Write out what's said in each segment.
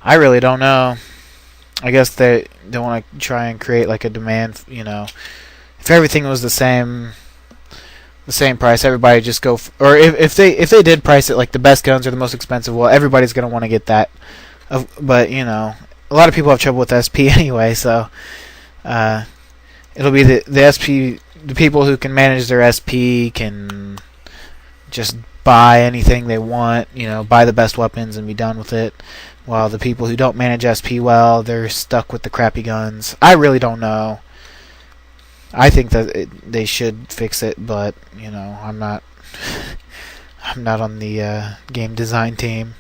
I really don't know. I guess they want to try and create like a demand. You know, if everything was the same price, everybody just go. Or if they did price it like the best guns are the most expensive, well, everybody's gonna want to get that. But you know, a lot of people have trouble with SP anyway, so it'll be the SP. The people who can manage their SP can just buy anything they want, you know, buy the best weapons and be done with it. While the people who don't manage SP well, they're stuck with the crappy guns. I really don't know. I think that they should fix it, but you know, I'm not. I'm not on the game design team.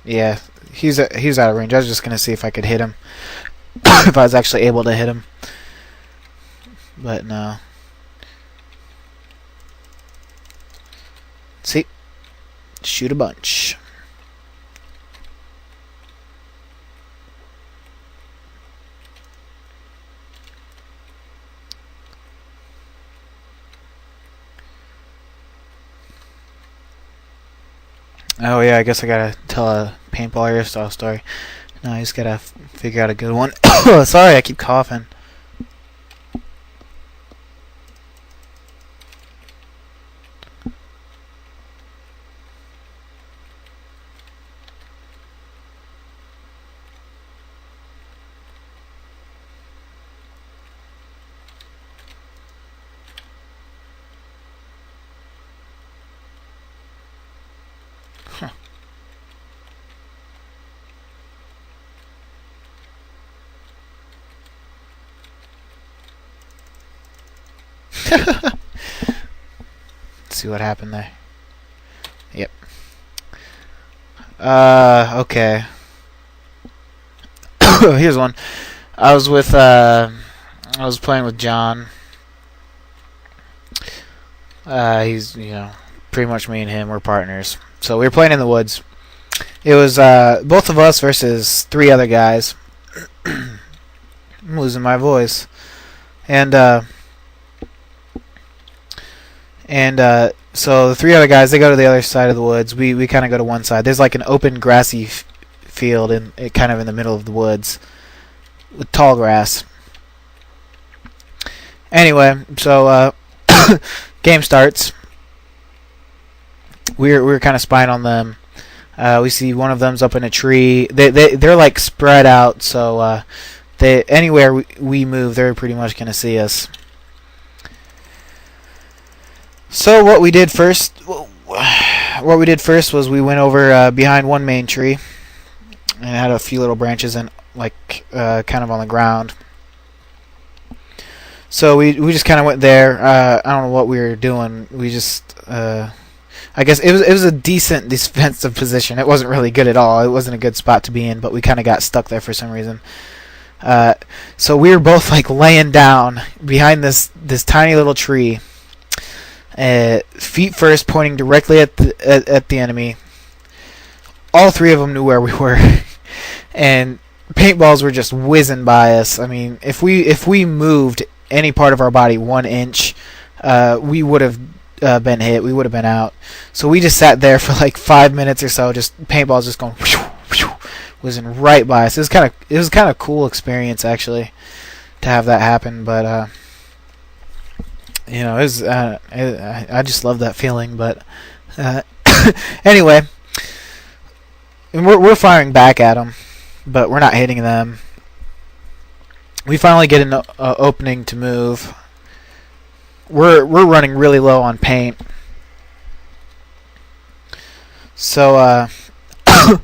Yeah, he's out of range. I was just gonna see if I could hit him, if I was actually able to hit him, but no. See, shoot a bunch. Oh yeah, I guess I gotta tell a paintball airstyle story. No, I just gotta figure out a good one. Sorry, I keep coughing. Let's see what happened there. Yep. Okay. Here's one. I was playing with John. He's, you know, pretty much me and him were partners. So we were playing in the woods. It was both of us versus 3 other guys. I'm losing my voice. And so the 3 other guys, they go to the other side of the woods. We kind of go to one side. There's like an open grassy field kind of in the middle of the woods with tall grass. Anyway, so game starts. We're kind of spying on them. We see one of them's up in a tree. They're like spread out, so anywhere we move, they're pretty much gonna see us. So what we did first was we went over behind one main tree, and it had a few little branches and like kind of on the ground. So we just kind of went there. I don't know what we were doing. We just I guess it was a decent defensive position. It wasn't really good at all. It wasn't a good spot to be in, but we kind of got stuck there for some reason. So we were both like laying down behind this tiny little tree. Feet first, pointing directly at the enemy. All 3 of them knew where we were, and paintballs were just whizzing by us. I mean, if we moved any part of our body 1 inch, we would have been hit. We would have been out. So we just sat there for like 5 minutes or so, just paintballs just going whizzing right by us. It was kind of cool experience actually to have that happen, but. You know, it was, I just love that feeling. But anyway, and we're firing back at them, but we're not hitting them. We finally get an opening to move. We're running really low on paint, so hold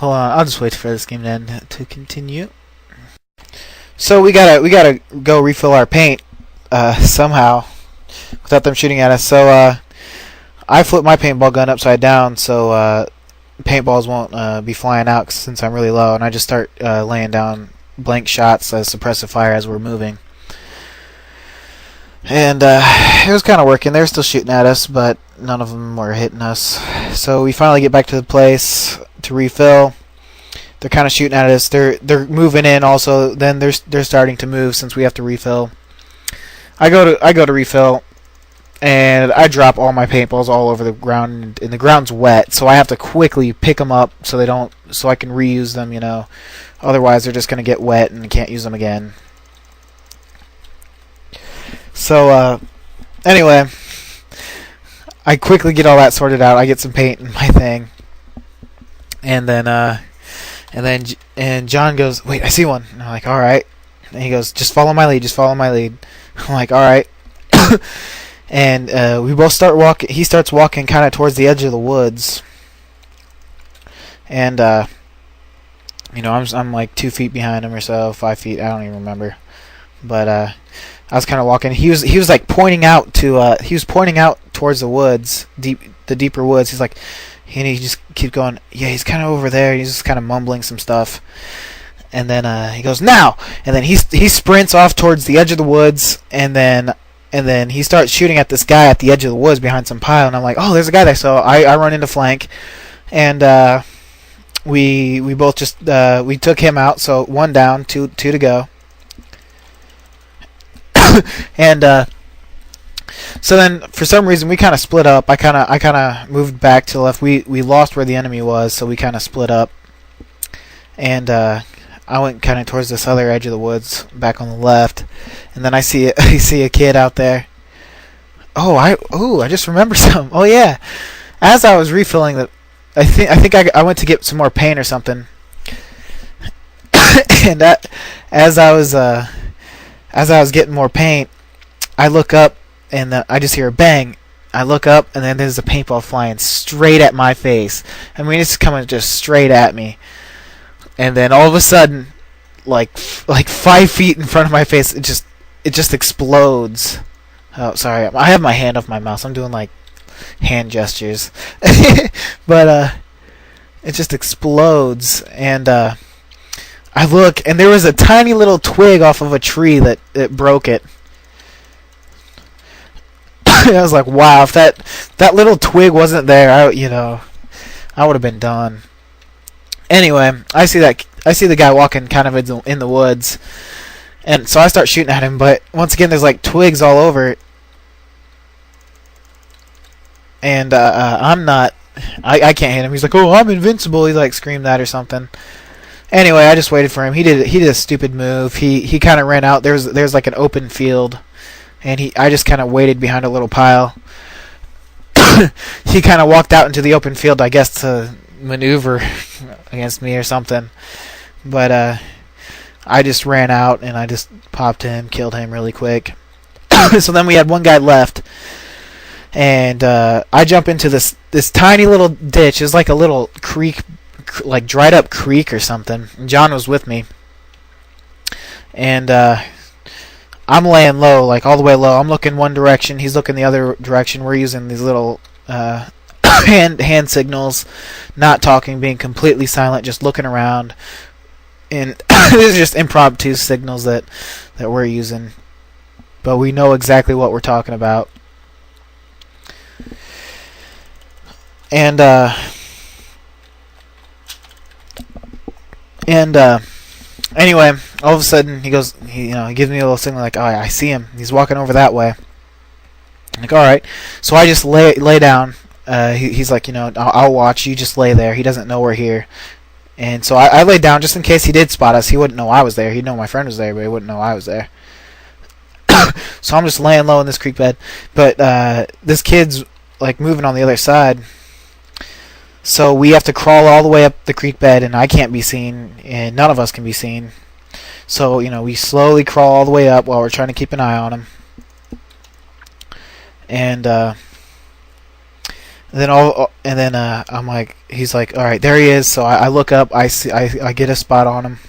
on. I'll just wait for this game to end to continue. So we gotta go refill our paint. Somehow, without them shooting at us. So I flip my paintball gun upside down so paintballs won't be flying out since I'm really low, and I just start laying down blank shots as suppressive fire as we're moving. And it was kind of working. They were still shooting at us, but none of them were hitting us. So we finally get back to the place to refill. They're kind of shooting at us. They're moving in also. Then they're starting to move since we have to refill. I go to refill, and I drop all my paintballs all over the ground, and the ground's wet, so I have to quickly pick them up so I can reuse them. Otherwise they're just gonna get wet and can't use them again. So anyway, I quickly get all that sorted out. I get some paint in my thing, and then John goes, "Wait, I see one." And I'm like, "All right." And he goes, "Just follow my lead. Just follow my lead." I'm like, "All right." And we both start walking. He starts walking kind of towards the edge of the woods, and I'm like 2 feet behind him or so, 5 feet. I don't even remember, but I was kind of walking. He was like pointing out towards the woods, the deeper woods. He's like, and he just keep going. Yeah, he's kind of over there. He's just kind of mumbling some stuff, and then he goes, "Now!" And then he sprints off towards the edge of the woods, and then he starts shooting at this guy at the edge of the woods behind some pile. And I'm like, "Oh, there's a guy there!" So I run into flank, and we both just we took him out. So 1 down, two to go. And so then for some reason we kind of split up. I kind of moved back to the left. We lost where the enemy was, so we kind of split up. And I went kind of towards this other edge of the woods, back on the left. And then I see a kid out there. I just remember something. Oh yeah, as I was refilling the, I think I went to get some more paint or something. And as I was getting more paint, I look up and I just hear a bang. I look up and then there's a paintball flying straight at my face. I mean, it's coming just straight at me. And then all of a sudden, like 5 feet in front of my face, it just explodes. Oh, sorry, I have my hand off my mouth. I'm doing like hand gestures, but it just explodes. And I look, and there was a tiny little twig off of a tree that broke it. I was like, wow, if that little twig wasn't there, I would have been done. Anyway, I see the guy walking kind of in the woods, and so I start shooting at him. But once again, there's like twigs all over it, and I can't hit him. He's like, "Oh, I'm invincible." He like screamed that or something. Anyway, I just waited for him. He did a stupid move. He kind of ran out. There's like an open field, and I just kind of waited behind a little pile. He kind of walked out into the open field, I guess, to maneuver against me or something. But I just ran out and I just popped him, killed him really quick. So then we had one guy left, and I jump into this tiny little ditch. It's like a little creek, like dried up creek or something. And John was with me, and I'm laying low, like all the way low. I'm looking one direction, he's looking the other direction. We're using these little hand signals, not talking, being completely silent, just looking around. And these are just impromptu signals that we're using, but we know exactly what we're talking about. And anyway, all of a sudden he goes, he gives me a little signal like, "Oh, I see him. He's walking over that way." I'm like, all right. So I just lay down. He's like, I'll watch. You just lay there. He doesn't know we're here. And so I laid down just in case he did spot us. He wouldn't know I was there. He'd know my friend was there, but he wouldn't know I was there. So I'm just laying low in this creek bed. But this kid's like moving on the other side. So we have to crawl all the way up the creek bed, and I can't be seen, and none of us can be seen. So, we slowly crawl all the way up while we're trying to keep an eye on him. And then I'm like, he's like, all right, there he is. So I look up, I get a spot on him,